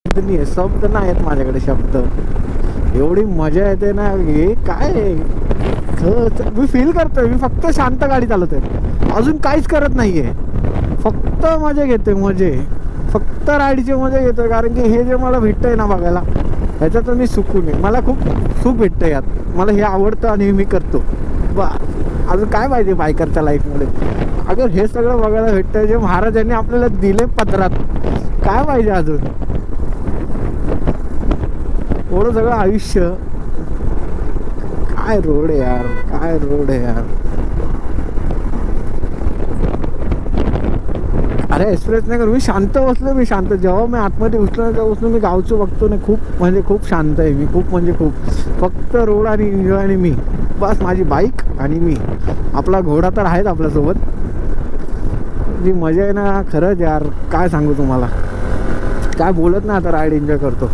नाही आहे, शब्द नाही आहेत माझ्याकडे शब्द. एवढी मजा येते ना, हे काय मी फील करतोय. मी फक्त शांत गाडी चालवतोय, अजून काहीच करत नाहीये. फक्त मजा घेतोय, फक्त राईडची मजा घेतोय. कारण की हे जे मला भेटतंय ना बघायला, ह्याच्यातून मी सुकून आहे. मला खूप सुख भेटतं यात. मला हे आवडतं आणि मी करतो. अजून काय पाहिजे बायकरच्या लाईफमध्ये? अगर हे सगळं बघायला भेटतं जे महाराजांनी आपल्याला दिले पदरात, काय पाहिजे अजून? एवढं सगळं आयुष्य. काय रोड आहे यार, काय रोड आहे यार. अरे एक्सप्रेस नाही कर, मी शांत बसलो. मी शांत, जेव्हा मी आतमध्ये उचलून मी गावचं बघतो ना, खूप शांत आहे मी. खूप फक्त रोड आणि एन्जॉय आणि मी, बस माझी बाईक आणि मी. आपला घोडा तर आहेच आपल्यासोबत. जी मजा आहे ना खरंच यार, काय सांगू तुम्हाला. काय बोलत ना, आता राईड एन्जॉय करतो.